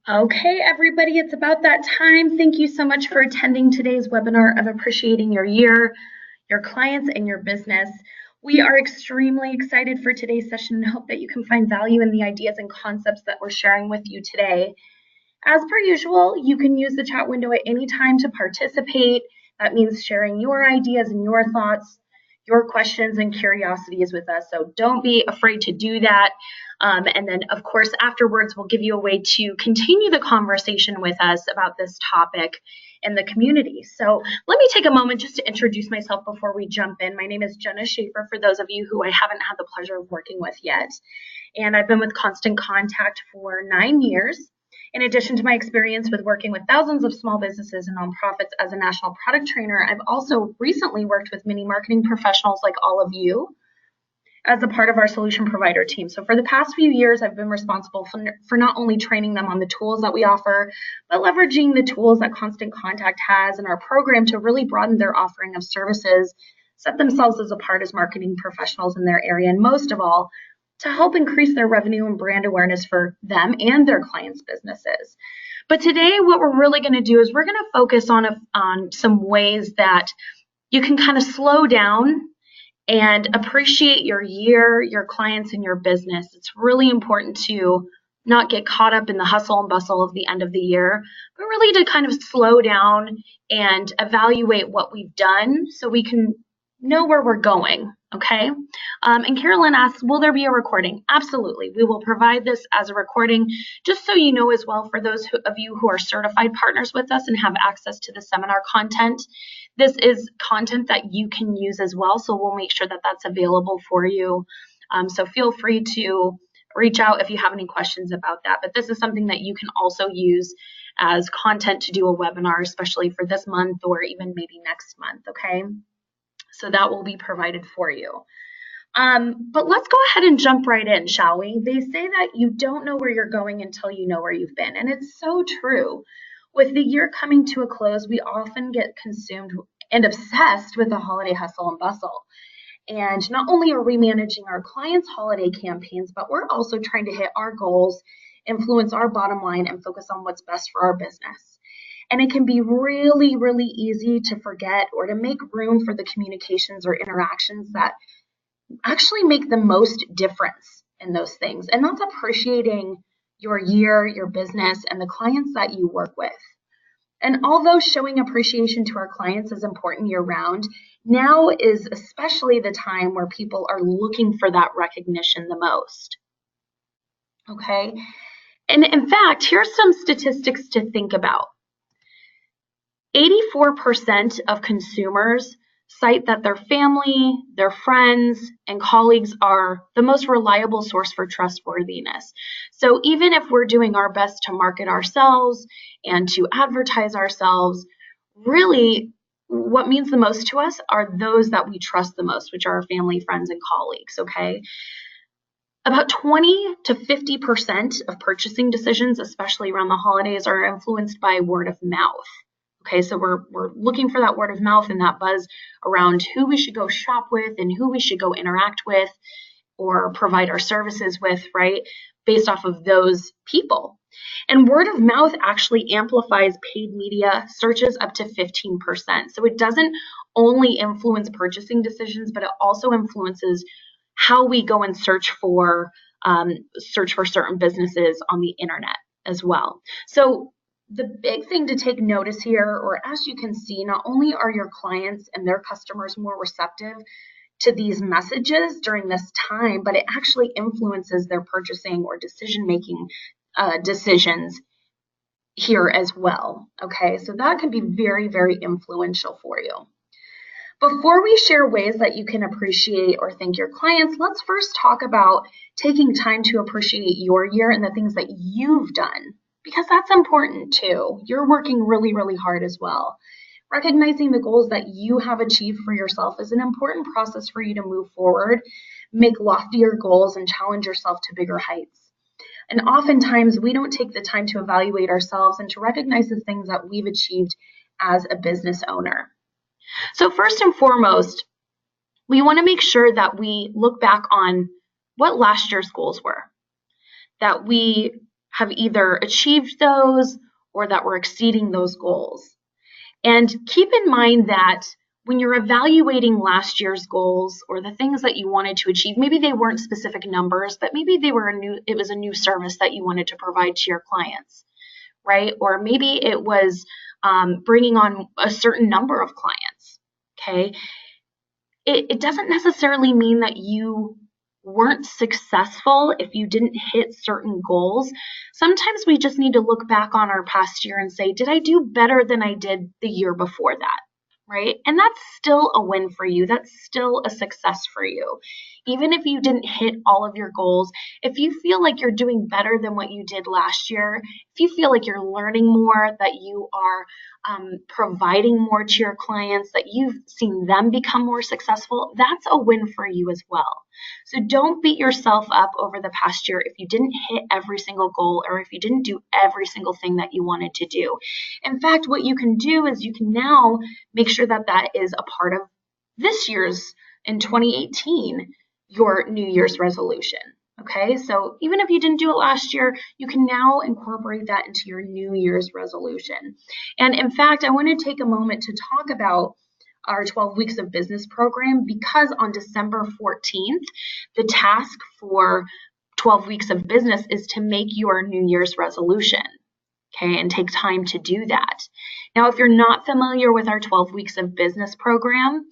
Okay, everybody, it's about that time. Thank you so much for attending today's webinar of Appreciating Your Year, Your Clients, and Your Business. We are extremely excited for today's session and hope that you can find value in the ideas and concepts that we're sharing with you today. As per usual, you can use the chat window at any time to participate. That means sharing your ideas and your thoughts, your questions and curiosities with us. So don't be afraid to do that. And then, of course, afterwards, we'll give you a way to continue the conversation with us about this topic in the community. So let me take a moment just to introduce myself before we jump in. My name is Jenna Schaefer, for those of you who I haven't had the pleasure of working with yet. And I've been with Constant Contact for 9 years. In addition to my experience with working with thousands of small businesses and nonprofits as a national product trainer, I've also recently worked with many marketing professionals like all of you as a part of our solution provider team. So for the past few years, I've been responsible for not only training them on the tools that we offer, but leveraging the tools that Constant Contact has in our program to really broaden their offering of services, set themselves as apart as marketing professionals in their area, and most of all, to help increase their revenue and brand awareness for them and their clients' businesses. But today, what we're really going to do is we're going to focus on some ways that you can kind of slow down and appreciate your year, your clients, and your business. It's really important to not get caught up in the hustle and bustle of the end of the year, but really to kind of slow down and evaluate what we've done so we can know where we're going, okay? And Carolyn asks, will there be a recording? Absolutely. We will provide this as a recording, just so you know as well, for those of you who are certified partners with us and have access to the seminar content. This is content that you can use as well, so we'll make sure that that's available for you. So feel free to reach out if you have any questions about that. But this is something that you can also use as content to do a webinar, especially for this month or even maybe next month, okay? So that will be provided for you. But let's go ahead and jump right in, shall we? They say that you don't know where you're going until you know where you've been. And it's so true. With the year coming to a close, we often get consumed and obsessed with the holiday hustle and bustle. And not only are we managing our clients' holiday campaigns, but we're also trying to hit our goals, influence our bottom line, and focus on what's best for our business. And it can be really, really easy to forget or to make room for the communications or interactions that actually make the most difference in those things. And that's appreciating your year, your business, and the clients that you work with. And although showing appreciation to our clients is important year-round, now is especially the time where people are looking for that recognition the most. Okay? And in fact, here's some statistics to think about. 84% of consumers cite that their family, their friends, and colleagues are the most reliable source for trustworthiness. So even if we're doing our best to market ourselves and to advertise ourselves, really what means the most to us are those that we trust the most, which are our family, friends, and colleagues, okay? About 20 to 50% of purchasing decisions, especially around the holidays, are influenced by word of mouth. Okay, so we're looking for that word of mouth and that buzz around who we should go shop with and who we should go interact with or provide our services with, right, based off of those people. And word of mouth actually amplifies paid media searches up to 15%. So it doesn't only influence purchasing decisions, but it also influences how we go and search for certain businesses on the internet as well. So the big thing to take notice here, or as you can see, not only are your clients and their customers more receptive to these messages during this time, but it actually influences their purchasing or decision-making decisions here as well. Okay, so that can be very, very influential for you. Before we share ways that you can appreciate or thank your clients, let's first talk about taking time to appreciate your year and the things that you've done, because that's important too. You're working really, really hard as well. Recognizing the goals that you have achieved for yourself is an important process for you to move forward, make loftier goals, and challenge yourself to bigger heights. And oftentimes, we don't take the time to evaluate ourselves and to recognize the things that we've achieved as a business owner. So first and foremost, we want to make sure that we look back on what last year's goals were, that we have either achieved those or that we're exceeding those goals. And keep in mind that when you're evaluating last year's goals or the things that you wanted to achieve, maybe they weren't specific numbers, but maybe it was a new service that you wanted to provide to your clients, right? Or maybe it was bringing on a certain number of clients, okay? It doesn't necessarily mean that you weren't successful if you didn't hit certain goals. Sometimes we just need to look back on our past year and say, did I do better than I did the year before that? Right? And that's still a win for you. That's still a success for you. Even if you didn't hit all of your goals, if you feel like you're doing better than what you did last year, if you feel like you're learning more, that you are providing more to your clients, that you've seen them become more successful, that's a win for you as well. So don't beat yourself up over the past year if you didn't hit every single goal or if you didn't do every single thing that you wanted to do. In fact, what you can do is you can now make sure that that is a part of this year's, in 2018, your New Year's resolution. Okay, so even if you didn't do it last year, you can now incorporate that into your New Year's resolution. And in fact, I want to take a moment to talk about our 12 Weeks of Business program, because on December 14th, the task for 12 Weeks of Business is to make your New Year's resolution, okay, and take time to do that. Now, if you're not familiar with our 12 Weeks of Business program,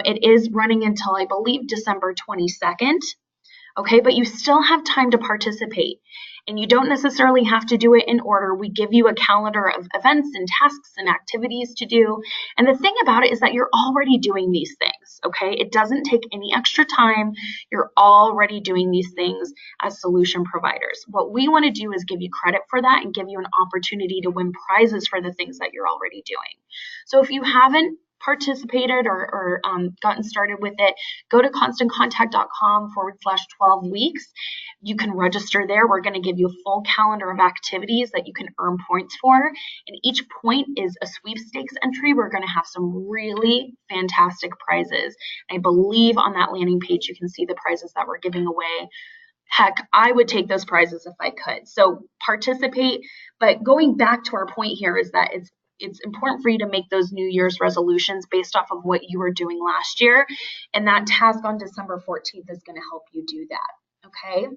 it is running until, I believe, December 22nd. Okay, but you still have time to participate, and you don't necessarily have to do it in order. We give you a calendar of events and tasks and activities to do. And the thing about it is that you're already doing these things, okay? It doesn't take any extra time. You're already doing these things as solution providers. What we want to do is give you credit for that and give you an opportunity to win prizes for the things that you're already doing. So if you haven't participated or gotten started with it, go to constantcontact.com/12 weeks. You can register there. We're going to give you a full calendar of activities that you can earn points for. And each point is a sweepstakes entry. We're going to have some really fantastic prizes. I believe on that landing page, you can see the prizes that we're giving away. Heck, I would take those prizes if I could. So participate. But going back to our point here is that it's important for you to make those New Year's resolutions based off of what you were doing last year. And that task on December 14th is going to help you do that. Okay.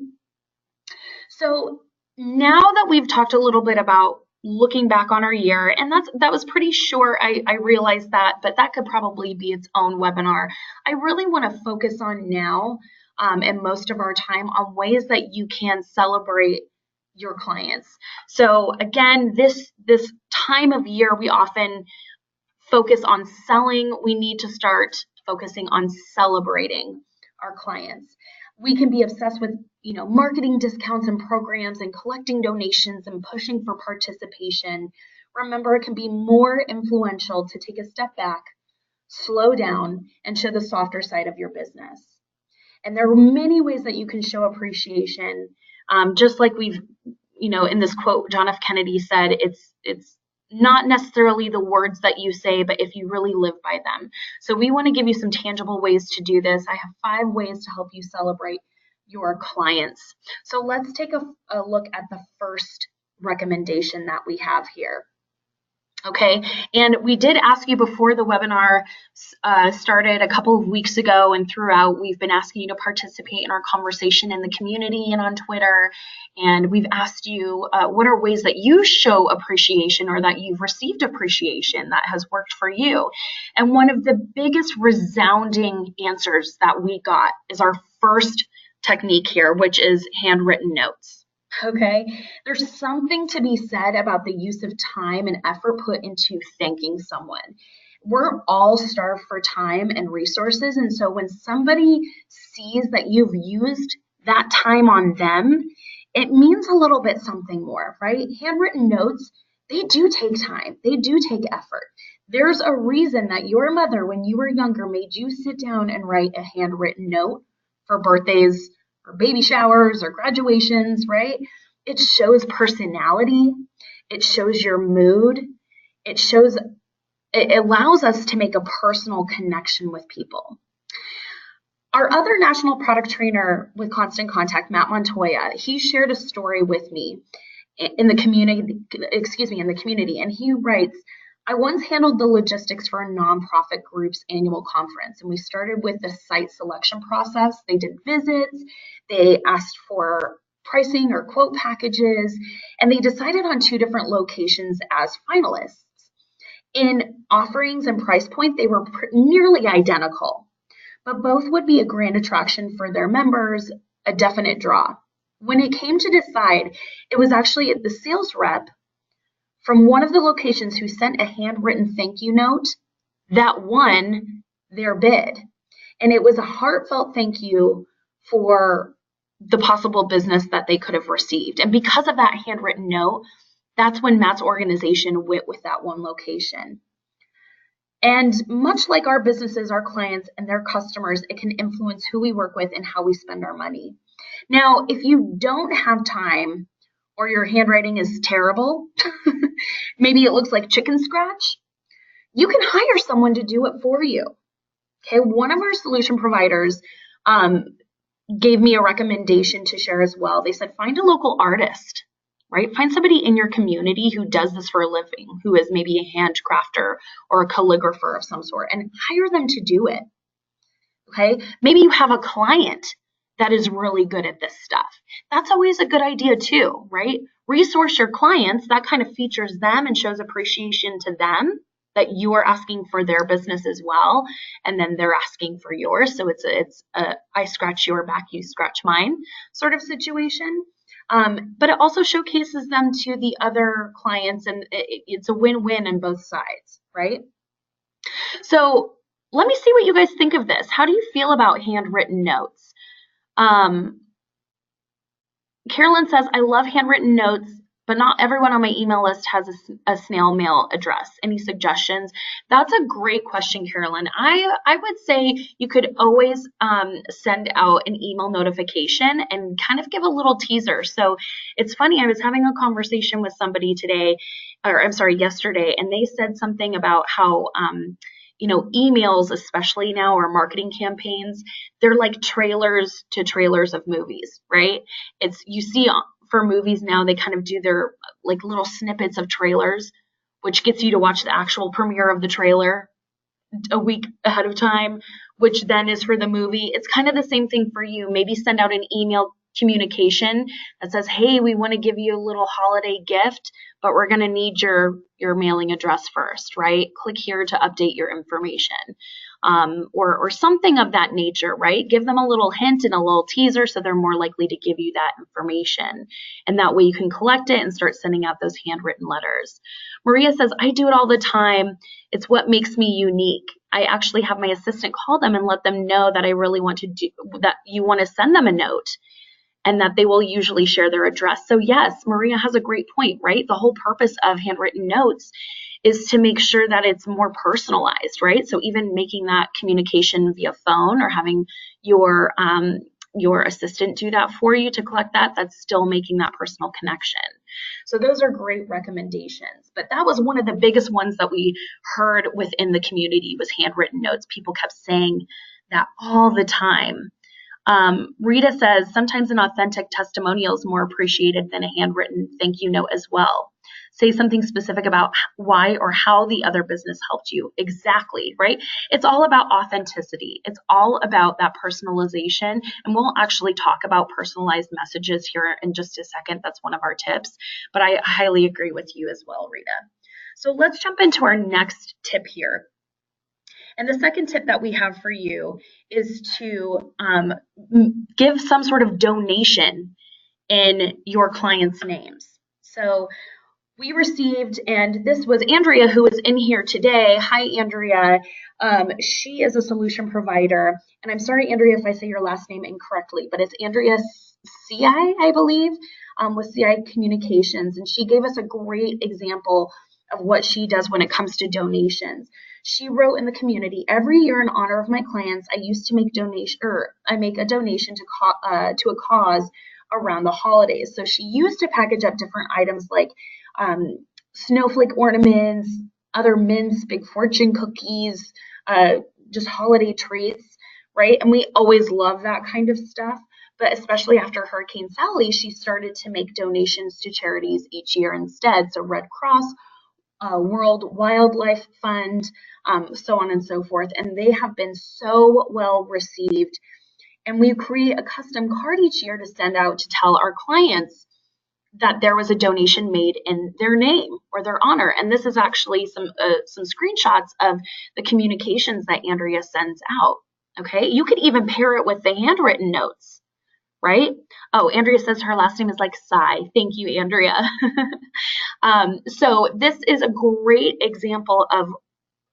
So now that we've talked a little bit about looking back on our year, and that was pretty short, I realized that, but that could probably be its own webinar. I really want to focus on now and most of our time on ways that you can celebrate your clients. So again, this time of year, we often focus on selling. We need to start focusing on celebrating our clients. We can be obsessed with, marketing discounts and programs and collecting donations and pushing for participation. Remember, it can be more influential to take a step back, slow down, and show the softer side of your business. And there are many ways that you can show appreciation. Just like we've, in this quote, John F. Kennedy said, it's not necessarily the words that you say, but if you really live by them. So we want to give you some tangible ways to do this. I have 5 ways to help you celebrate your clients. So let's take a look at the first recommendation that we have here. Okay, and we did ask you before the webinar started a couple of weeks ago, and throughout we've been asking you to participate in our conversation in the community and on Twitter, and we've asked you what are ways that you show appreciation or that you've received appreciation that has worked for you. And one of the biggest resounding answers that we got is our first technique here, which is handwritten notes. Okay, there's something to be said about the use of time and effort put into thanking someone. We're all starved for time and resources, and so when somebody sees that you've used that time on them, it means a little bit something more, right? Handwritten notes, they do take time, they do take effort. There's a reason that your mother, when you were younger, made you sit down and write a handwritten note for birthdays, or baby showers or graduations, right? It shows personality. It shows your mood. It allows us to make a personal connection with people. Our other national product trainer with Constant Contact, Matt Montoya, he shared a story with me. in the community, and he writes, I once handled the logistics for a nonprofit group's annual conference, and we started with the site selection process. They did visits, they asked for pricing or quote packages, and they decided on 2 different locations as finalists. In offerings and price point, they were nearly identical, but both would be a grand attraction for their members, a definite draw. When it came to decide, it was actually the sales rep from one of the locations who sent a handwritten thank you note that won their bid. And it was a heartfelt thank you for the possible business that they could have received. And because of that handwritten note, that's when Matt's organization went with that one location. And much like our businesses, our clients, and their customers, it can influence who we work with and how we spend our money. Now, if you don't have time or your handwriting is terrible, maybe it looks like chicken scratch, you can hire someone to do it for you. Okay, one of our solution providers gave me a recommendation to share as well. They said, find a local artist, right? Find somebody in your community who does this for a living, who is maybe a handcrafter or a calligrapher of some sort, and hire them to do it. Okay, maybe you have a client that is really good at this stuff. That's always a good idea too, right? Resource your clients. That kind of features them and shows appreciation to them that you are asking for their business as well, and then they're asking for yours. So it's a I scratch your back, you scratch mine sort of situation. But it also showcases them to the other clients, and it's a win-win on both sides, right? So let me see what you guys think of this. How do you feel about handwritten notes? Carolyn says, I love handwritten notes, but not everyone on my email list has a snail mail address. Any suggestions? That's a great question, Carolyn. I would say you could always send out an email notification and kind of give a little teaser. So it's funny, I was having a conversation with somebody yesterday, and they said something about how emails, especially now, or marketing campaigns, they're like trailers to trailers of movies, right? You see for movies now, they kind of do their like little snippets of trailers, which gets you to watch the actual premiere of the trailer a week ahead of time, which then is for the movie. It's kind of the same thing for you. Maybe send out an email communication that says, hey, we want to give you a little holiday gift, but we're going to need your mailing address first, right? Click here to update your information, or something of that nature, right? Give them a little hint and a little teaser so they're more likely to give you that information. And that way you can collect it and start sending out those handwritten letters. Maria says, I do it all the time. It's what makes me unique. I actually have my assistant call them and let them know that I really want to do that. You want to send them a note, and that they will usually share their address. So yes, Maria has a great point, right? The whole purpose of handwritten notes is to make sure that it's more personalized, right? So even making that communication via phone or having your assistant do that for you to collect that, that's still making that personal connection. So those are great recommendations. But that was one of the biggest ones that we heard within the community was handwritten notes. People kept saying that all the time. Rita says, sometimes an authentic testimonial is more appreciated than a handwritten thank you note as well. Say something specific about why or how the other business helped you. Exactly, right? It's all about authenticity. It's all about that personalization. And we'll actually talk about personalized messages here in just a second. That's one of our tips. But I highly agree with you as well, Rita. So let's jump into our next tip here. And the second tip that we have for you is to give some sort of donation in your clients' names. So we received, and this was Andrea who is in here today. Hi, Andrea. She is a solution provider. And I'm sorry, Andrea, if I say your last name incorrectly, but it's Andrea CI, I believe, with CI Communications. And she gave us a great example of what she does when it comes to donations. She wrote in the community, every year in honor of my clients, I used to make I make a donation to a cause around the holidays. So she used to package up different items like snowflake ornaments, other mints, big fortune cookies, just holiday treats, right? And we always love that kind of stuff. but especially after Hurricane Sally, she started to make donations to charities each year instead. So Red Cross, World Wildlife Fund, so on and so forth. And they have been so well received. And we create a custom card each year to send out to tell our clients that there was a donation made in their name or their honor. And this is actually some screenshots of the communications that Andrea sends out. Okay, you could even pair it with the handwritten notes, right? Oh, Andrea says her last name is like Sai. Thank you, Andrea. So this is a great example of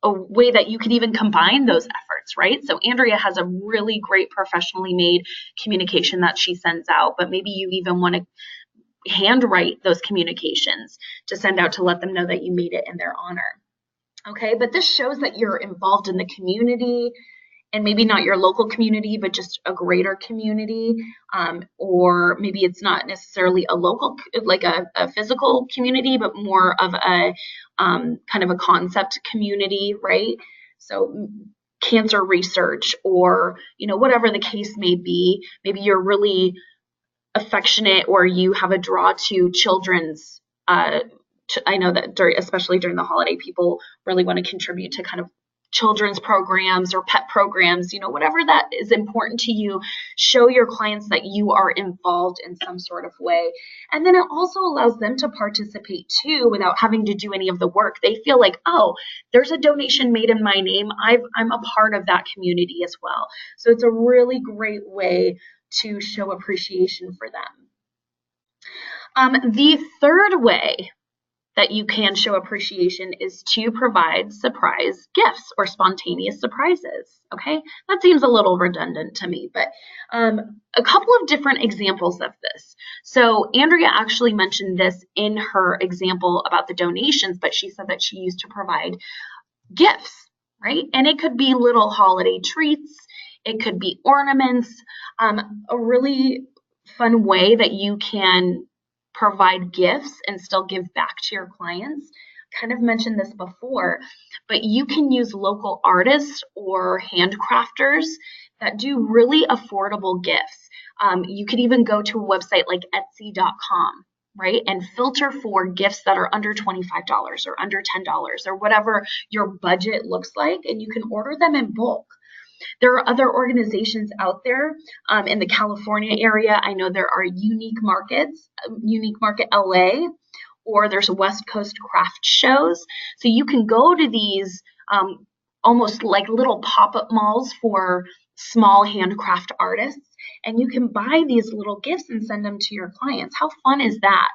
a way that you can even combine those efforts, right? So Andrea has a really great professionally made communication that she sends out, but maybe you even want to handwrite those communications to send out to let them know that you made it in their honor. Okay, but this shows that you're involved in the community, and maybe not your local community, but just a greater community, or maybe it's not necessarily a local, like a physical community, but more of a kind of a concept community, right? So cancer research, or whatever the case may be. Maybe you're really affectionate, or you have a draw to children's. I know that especially during the holiday, people really want to contribute to kind of children's programs or pet programs, whatever that is important to you. Show your clients that you are involved in some sort of way. And then it also allows them to participate too without having to do any of the work. They feel like, oh, there's a donation made in my name. I'm a part of that community as well. So it's a really great way to show appreciation for them. The third way that you can show appreciation is to provide surprise gifts or spontaneous surprises. Okay, that seems a little redundant to me, but a couple of different examples of this. So Andrea actually mentioned this in her example about the donations, but she said that she used to provide gifts, right? And it could be little holiday treats, it could be ornaments, a really fun way that you can provide gifts and still give back to your clients. Kind of mentioned this before, but you can use local artists or handcrafters that do really affordable gifts. You could even go to a website like Etsy.com, right, and filter for gifts that are under $25 or under $10 or whatever your budget looks like, and you can order them in bulk. There are other organizations out there in the California area. I know there are Unique Market LA, or there's West Coast craft shows. So you can go to these almost like little pop-up malls for small handcraft artists, and you can buy these little gifts and send them to your clients. How fun is that?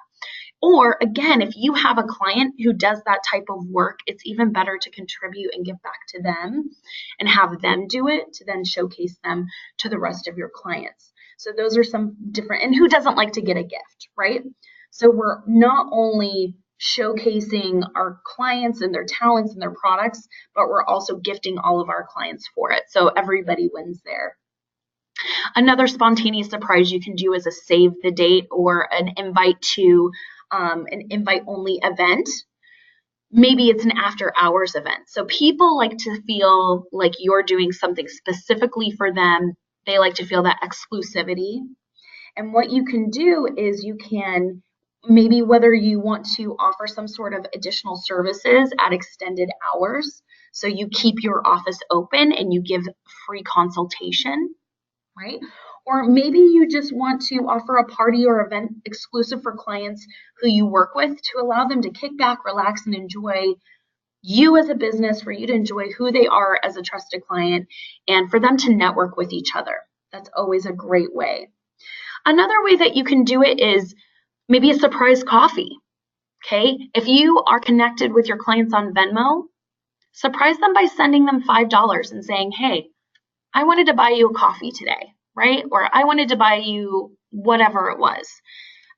Or again, if you have a client who does that type of work, it's even better to contribute and give back to them and have them do it to then showcase them to the rest of your clients. So those are some different, and who doesn't like to get a gift, right? So we're not only showcasing our clients and their talents and their products, but we're also gifting all of our clients for it. So everybody wins there. Another spontaneous surprise you can do is a save the date or an invite to an invite-only event. Maybe it's an after-hours event. So people like to feel like you're doing something specifically for them. They like to feel that exclusivity. And what you can do is you can maybe, whether you want to offer some sort of additional services at extended hours, so you keep your office open and you give free consultation, right? Or maybe you just want to offer a party or event exclusive for clients who you work with to allow them to kick back, relax, and enjoy you as a business, for you to enjoy who they are as a trusted client, and for them to network with each other. That's always a great way. Another way that you can do it is maybe a surprise coffee. Okay, if you are connected with your clients on Venmo, surprise them by sending them $5 and saying, hey, I wanted to buy you a coffee today, right? Or I wanted to buy you whatever it was.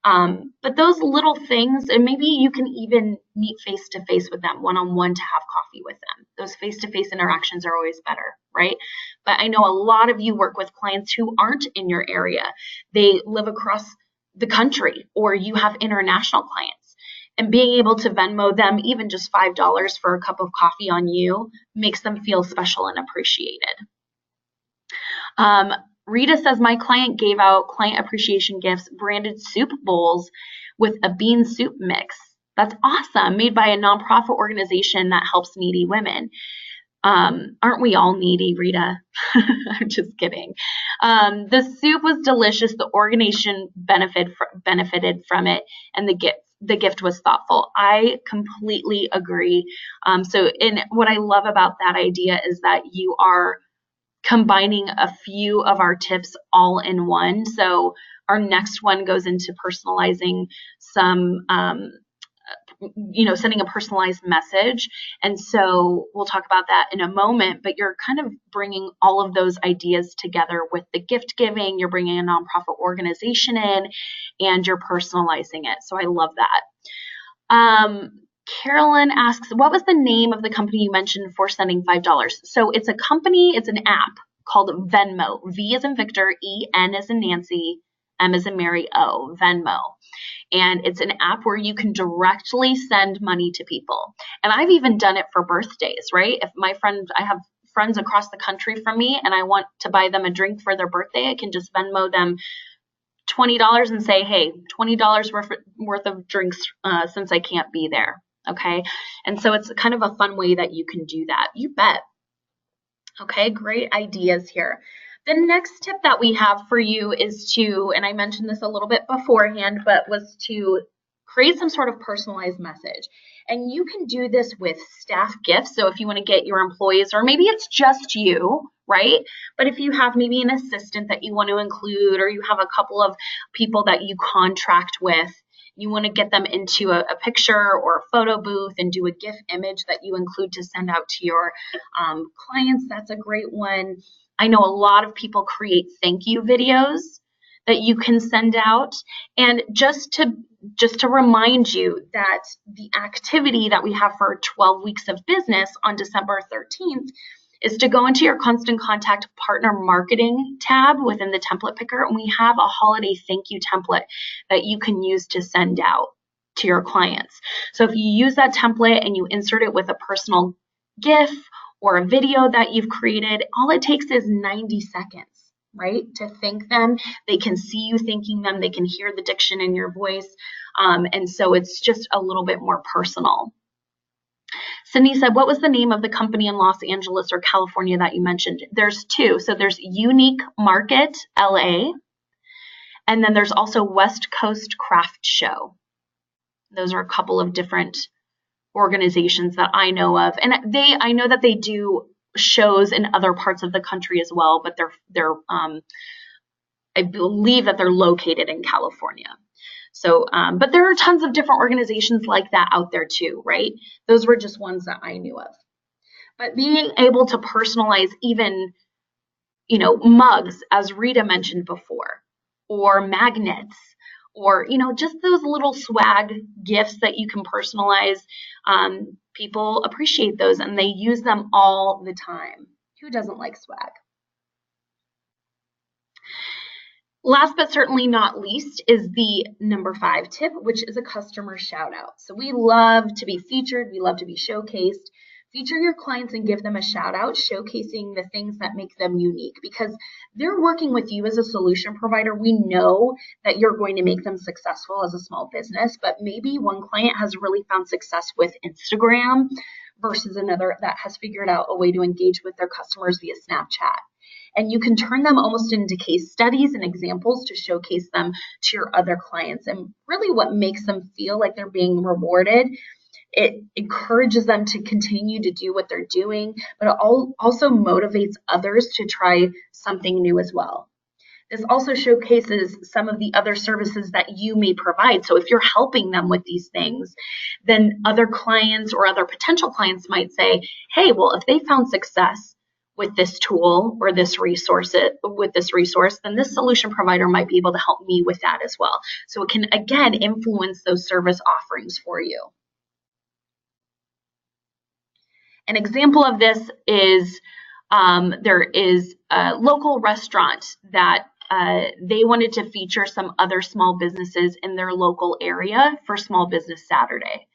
But those little things, and maybe you can even meet face-to-face with them, one-on-one, to have coffee with them. Those face-to-face interactions are always better, right? But I know a lot of you work with clients who aren't in your area. They live across the country, or you have international clients. And being able to Venmo them even just $5 for a cup of coffee on you makes them feel special and appreciated. Rita says, my client gave out client appreciation gifts, branded soup bowls with a bean soup mix. That's awesome. Made by a nonprofit organization that helps needy women. Aren't we all needy, Rita? I'm just kidding. The soup was delicious. The organization benefited from it, and the gift was thoughtful. I completely agree. What I love about that idea is that you are combining a few of our tips all in one. So our next one goes into personalizing some, sending a personalized message. And so we'll talk about that in a moment, but you're kind of bringing all of those ideas together with the gift giving, you're bringing a nonprofit organization in, and you're personalizing it. So I love that. Carolyn asks, what was the name of the company you mentioned for sending $5? So it's a company, it's an app called Venmo. V as in Victor, E, N as in Nancy, M as in Mary, O, Venmo. And it's an app where you can directly send money to people. And I've even done it for birthdays, right? If I have friends across the country from me and I want to buy them a drink for their birthday, I can just Venmo them $20 and say, hey, $20 worth of drinks since I can't be there. Okay. And so it's kind of a fun way that you can do that. You bet. Okay. Great ideas here. The next tip that we have for you is to, and I mentioned this a little bit beforehand, but was to create some sort of personalized message. And you can do this with staff gifts. So if you want to get your employees, or maybe it's just you, right? But if you have maybe an assistant that you want to include, or you have a couple of people that you contract with, you want to get them into a picture or a photo booth and do a GIF image that you include to send out to your clients, that's a great one. I know a lot of people create thank you videos that you can send out. And just to remind you that the activity that we have for 12 weeks of business on December 13th is to go into your Constant Contact Partner Marketing tab within the template picker, and we have a holiday thank you template that you can use to send out to your clients. So if you use that template and you insert it with a personal GIF or a video that you've created, all it takes is 90 seconds, right, to thank them. They can see you thanking them. They can hear the diction in your voice. And so it's just a little bit more personal. Cindy said, what was the name of the company in Los Angeles or California that you mentioned? There's two. So there's Unique Market, LA, and then there's also West Coast Craft Show. Those are a couple of different organizations that I know of. And I know that they do shows in other parts of the country as well, but I believe that they're located in California. So, but there are tons of different organizations like that out there too, right? Those were just ones that I knew of. But being able to personalize even, mugs, as Rita mentioned before, or magnets, or, just those little swag gifts that you can personalize, people appreciate those and they use them all the time. Who doesn't like swag? Last but certainly not least is the number 5 tip, which is a customer shout out. So we love to be featured. We love to be showcased. Feature your clients and give them a shout out, showcasing the things that make them unique, because they're working with you as a solution provider. We know that you're going to make them successful as a small business, but maybe one client has really found success with Instagram versus another that has figured out a way to engage with their customers via Snapchat. And you can turn them almost into case studies and examples to showcase them to your other clients. And really what makes them feel like they're being rewarded, it encourages them to continue to do what they're doing, but it also motivates others to try something new as well. This also showcases some of the other services that you may provide. So if you're helping them with these things, then other clients or other potential clients might say, hey, well, if they found success with this tool or this resource, then this solution provider might be able to help me with that as well. So it can, again, influence those service offerings for you. An example of this is there is a local restaurant that they wanted to feature some other small businesses in their local area for Small Business Saturday.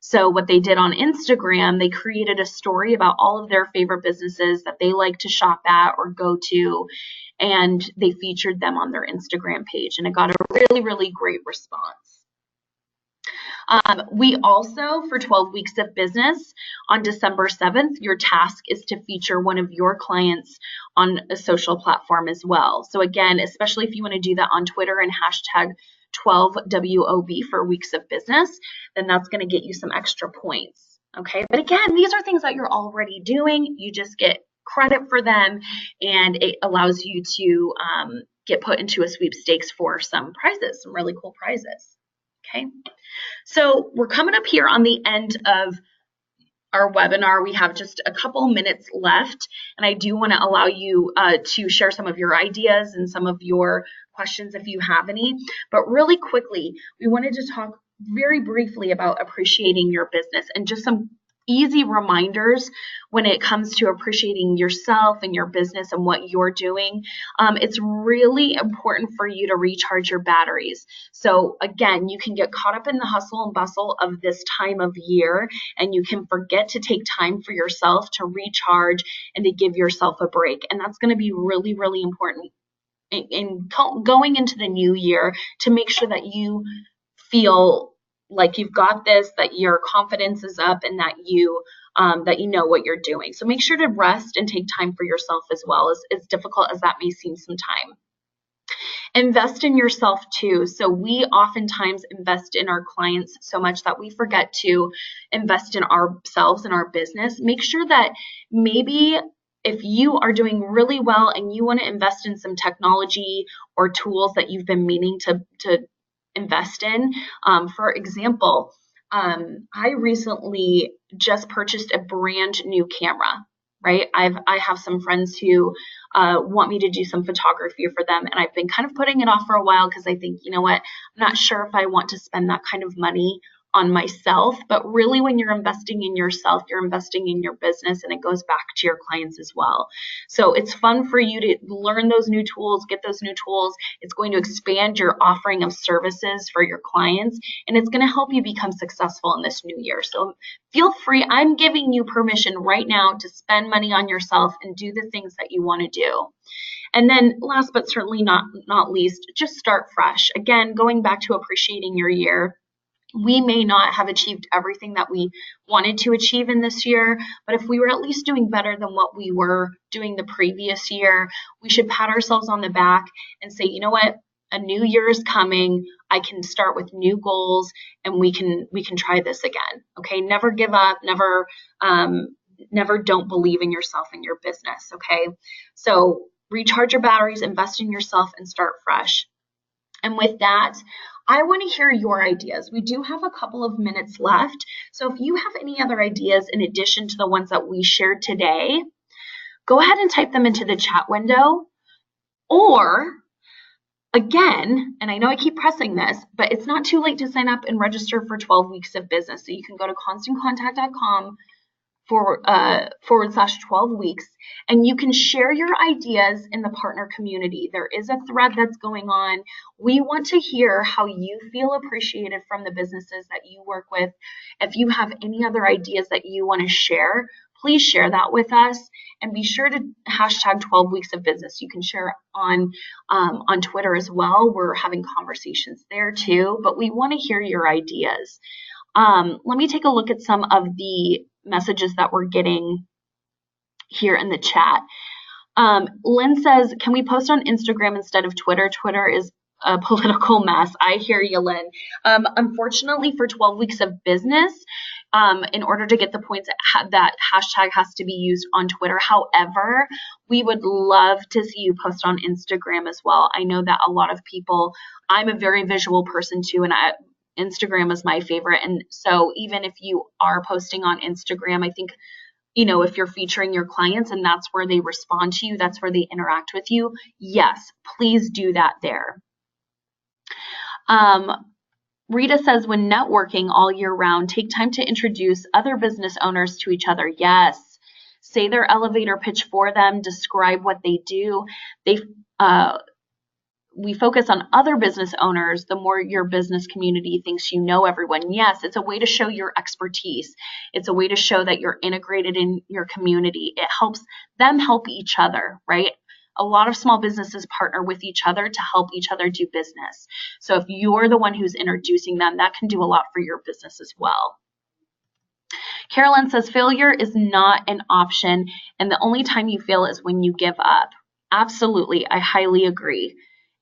So what they did on Instagram, they created a story about all of their favorite businesses that they like to shop at or go to, and they featured them on their Instagram page, and it got a really, really great response. We also, for 12 weeks of business, on December 7th, your task is to feature one of your clients on a social platform as well. So again, especially if you want to do that on Twitter and hashtag 12WOB for weeks of business, then that's going to get you some extra points. Okay, but again, these are things that you're already doing. You just get credit for them, and it allows you to get put into a sweepstakes for some prizes, some really cool prizes. Okay, so we're coming up here on the end of our webinar. We have just a couple minutes left, and I do want to allow you to share some of your ideas and some of your questions if you have any. But really quickly, we wanted to talk very briefly about appreciating your business and just some easy reminders when it comes to appreciating yourself and your business and what you're doing. It's really important for you to recharge your batteries. So again, you can get caught up in the hustle and bustle of this time of year, and you can forget to take time for yourself to recharge and to give yourself a break. And that's going to be really, really important in going into the new year, to make sure that you feel like you've got this, that your confidence is up, and that you know what you're doing. So make sure to rest and take time for yourself as well, as difficult as that may seem sometimes. Invest in yourself too. So we oftentimes invest in our clients so much that we forget to invest in ourselves and our business. Make sure that maybe if you are doing really well and you want to invest in some technology or tools that you've been meaning to invest in. For example, I recently just purchased a brand new camera, right? I have some friends who want me to do some photography for them, and I've been kind of putting it off for a while because I think, you know what, I'm not sure if I want to spend that kind of money on myself. But really, when you're investing in yourself, you're investing in your business, and it goes back to your clients as well. So it's fun for you to learn those new tools, get those new tools. It's going to expand your offering of services for your clients, and it's going to help you become successful in this new year. So feel free. I'm giving you permission right now to spend money on yourself and do the things that you want to do. And then last but certainly not least, just start fresh. Again, going back to appreciating your year. We may not have achieved everything that we wanted to achieve in this year, but if we were at least doing better than what we were doing the previous year, we should pat ourselves on the back and say, you know what, a new year is coming. I can start with new goals, and we can try this again. Okay, never give up, never don't believe in yourself and your business. Okay, so recharge your batteries, invest in yourself, and start fresh. And with that, I want to hear your ideas. We do have a couple of minutes left. So if you have any other ideas in addition to the ones that we shared today, go ahead and type them into the chat window. Or again, and I know I keep pressing this, but it's not too late to sign up and register for 12 weeks of business. So you can go to constantcontact.com /12 weeks, and you can share your ideas in the partner community. There is a thread that's going on. We want to hear how you feel appreciated from the businesses that you work with. If you have any other ideas that you want to share, please share that with us, and be sure to hashtag 12 weeks of business. You can share on Twitter as well. We're having conversations there too, but we want to hear your ideas. Let me take a look at some of the messages that we're getting here in the chat. Lynn says, can we post on Instagram instead of Twitter? Twitter is a political mess. I hear you, Lynn. Unfortunately, for 12 weeks of business, in order to get the points, that hashtag has to be used on Twitter. However, we would love to see you post on Instagram as well. I know that a lot of people, I'm a very visual person too, and Instagram is my favorite. And so even if you are posting on Instagram, I think, you know, if you're featuring your clients and that's where they respond to you, that's where they interact with you, yes, please do that there. Rita says, when networking all year round, take time to introduce other business owners to each other. Yes. Say their elevator pitch for them, describe what they do. we focus on other business owners, the more your business community thinks you know everyone. Yes, it's a way to show your expertise. It's a way to show that you're integrated in your community. It helps them help each other, right? A lot of small businesses partner with each other to help each other do business. So if you're the one who's introducing them, that can do a lot for your business as well. Carolyn says, failure is not an option, and the only time you fail is when you give up. Absolutely, I highly agree.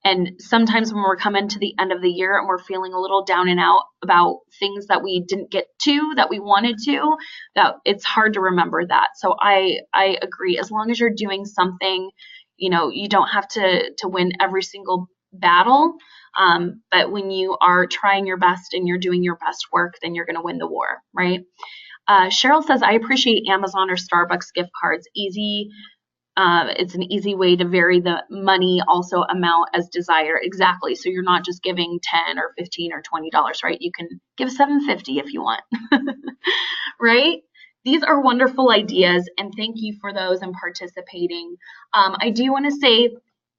And sometimes when we're coming to the end of the year and we're feeling a little down and out about things that we didn't get to, that we wanted to, that it's hard to remember that. So I agree. As long as you're doing something, you don't have to win every single battle. But when you are trying your best and you're doing your best work, then you're going to win the war, right? Cheryl says, I appreciate Amazon or Starbucks gift cards. It's an easy way to vary the money also amount as desired. Exactly. So you're not just giving $10 or $15 or $20, right? You can give $7.50 if you want, right? These are wonderful ideas, and thank you for those and participating. I do want to say,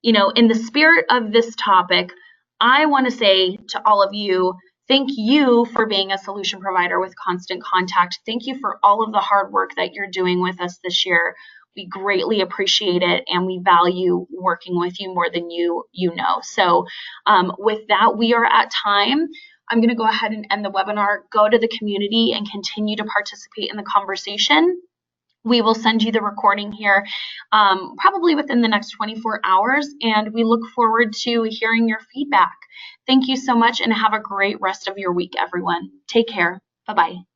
in the spirit of this topic, I want to say to all of you, thank you for being a solution provider with Constant Contact. Thank you for all of the hard work that you're doing with us this year. We greatly appreciate it, and we value working with you more than you know. So with that, we are at time. I'm going to go ahead and end the webinar, go to the community, and continue to participate in the conversation. We will send you the recording here probably within the next 24 hours, and we look forward to hearing your feedback. Thank you so much, and have a great rest of your week, everyone. Take care. Bye-bye.